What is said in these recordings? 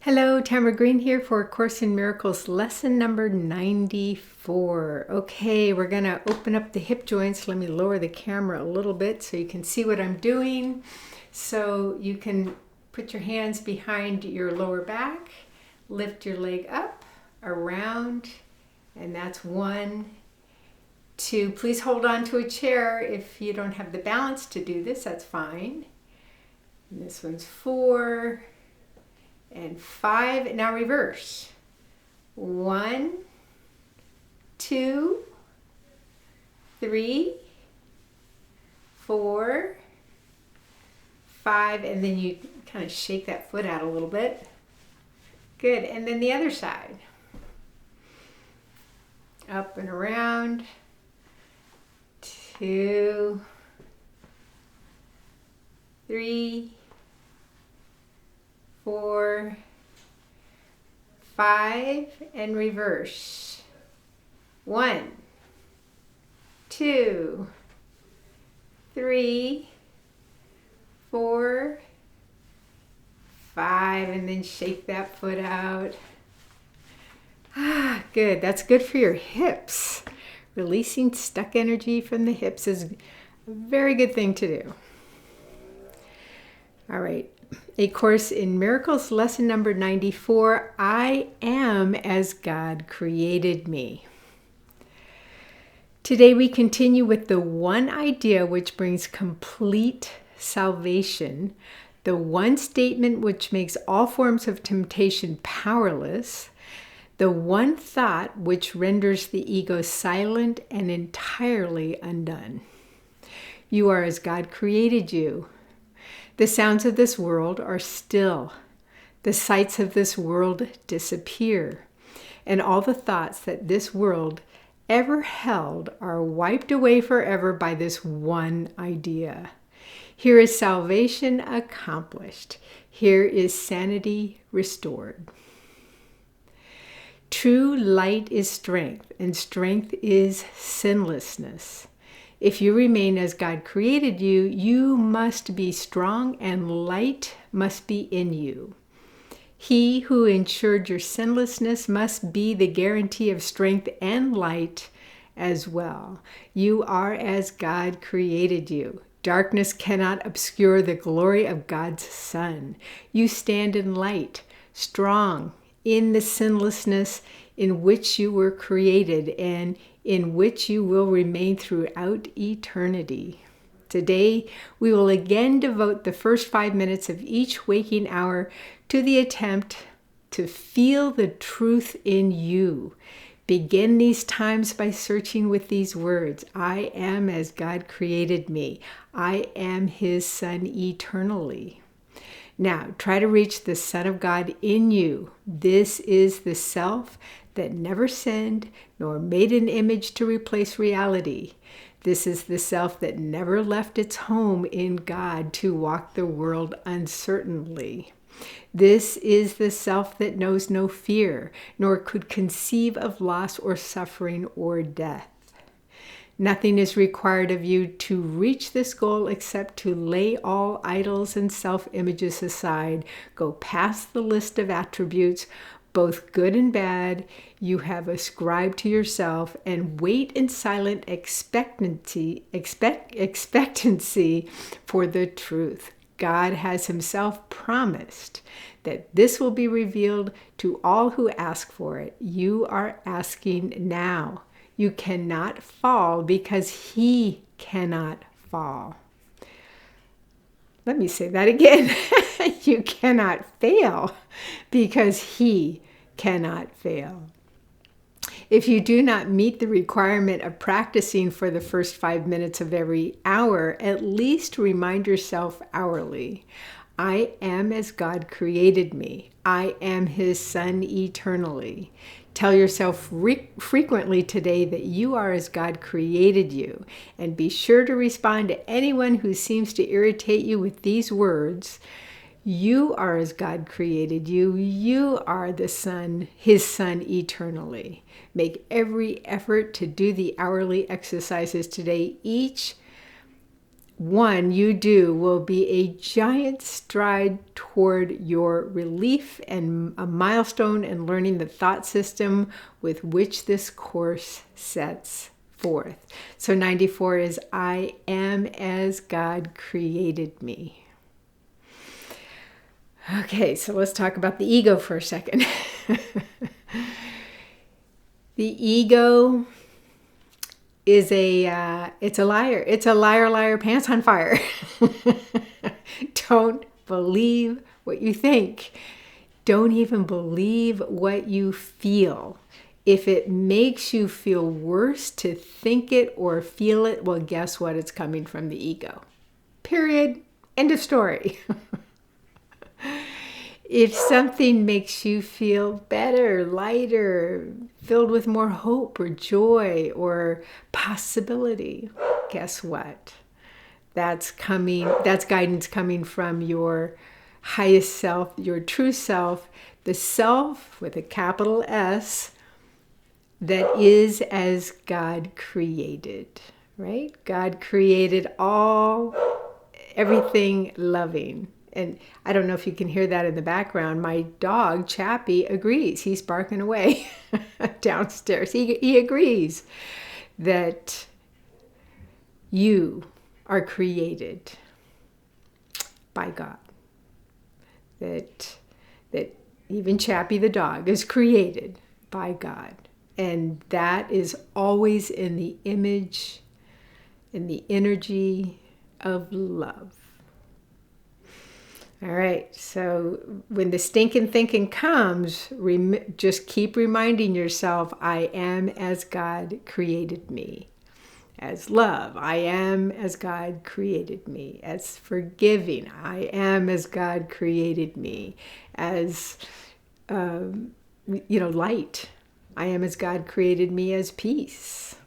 Hello, Tamara Green here for A Course in Miracles lesson number 94. Okay, we're going to open up the hip joints. Let me lower the camera a little bit so you can see what I'm doing. So you can put your hands behind your lower back, lift your leg up, around, and that's 1, 2. Please hold on to a chair. If you don't have the balance to do this, that's fine. And this one's 4. And 5. Now reverse. 1, 2, 3, 4, 5, and then you kind of shake that foot out a little bit. Good. And then the other side. Up and around. 2, 3, 4, 5, and reverse. 1, 2, 3, 4, 5, and then shake that foot out. Good. That's good for your hips. Releasing stuck energy from the hips is a very good thing to do. All right. A Course in Miracles, lesson number 94, I am as God created me. Today we continue with the one idea which brings complete salvation, the one statement which makes all forms of temptation powerless, the one thought which renders the ego silent and entirely undone. You are as God created you. The sounds of this world are still. The sights of this world disappear. And all the thoughts that this world ever held are wiped away forever by this one idea. Here is salvation accomplished. Here is sanity restored. True light is strength, and strength is sinlessness. If you remain as God created you, you must be strong and light must be in you. He who ensured your sinlessness must be the guarantee of strength and light as well. You are as God created you. Darkness cannot obscure the glory of God's sun. You stand in light, strong in the sinlessness in which you were created and in which you will remain throughout eternity. Today, we will again devote the first 5 minutes of each waking hour to the attempt to feel the truth in you. Begin these times by searching with these words. I am as God created me. I am His Son eternally. Now, try to reach the Son of God in you. This is the self that never sinned nor made an image to replace reality. This is the self that never left its home in God to walk the world uncertainly. This is the self that knows no fear, nor could conceive of loss or suffering or death. Nothing is required of you to reach this goal except to lay all idols and self-images aside, go past the list of attributes, both good and bad, you have ascribed to yourself, and wait in silent expectancy for the truth. God has Himself promised that this will be revealed to all who ask for it. You are asking now. You cannot fall because He cannot fall. Let me say that again. You cannot fail because He cannot fail. If you do not meet the requirement of practicing for the first 5 minutes of every hour, at least remind yourself hourly, I am as God created me. I am His Son eternally. Tell yourself frequently today that you are as God created you, and be sure to respond to anyone who seems to irritate you with these words. You are as God created you. You are the Son, His Son eternally. Make every effort to do the hourly exercises today. Each one you do will be a giant stride toward your relief and a milestone in learning the thought system with which this course sets forth. So 94 is I am as God created me. Okay, so let's talk about the ego for a second. The ego is it's a liar. It's a liar, liar, pants on fire. Don't believe what you think. Don't even believe what you feel. If it makes you feel worse to think it or feel it, well, guess what? It's coming from the ego. Period. End of story. If something makes you feel better, lighter, filled with more hope or joy or possibility, guess what? That's guidance coming from your highest self, your true self, the self with a capital S that is as God created, right? God created everything loving. And I don't know if you can hear that in the background. My dog, Chappie, agrees. He's barking away downstairs. He agrees that you are created by God. That even Chappie the dog is created by God. And that is always in the image, in the energy of love. All right, so when the stinking thinking comes, just keep reminding yourself, I am as God created me. As love, I am as God created me. As forgiving, I am as God created me. As, light, I am as God created me. As peace.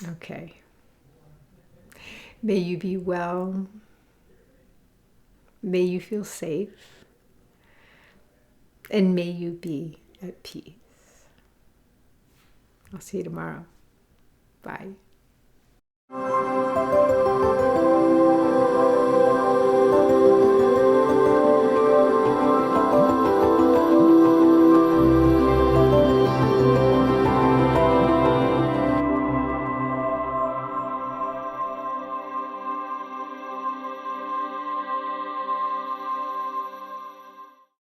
Okay. May you be well. May you feel safe, and may you be at peace. I'll see you tomorrow. Bye.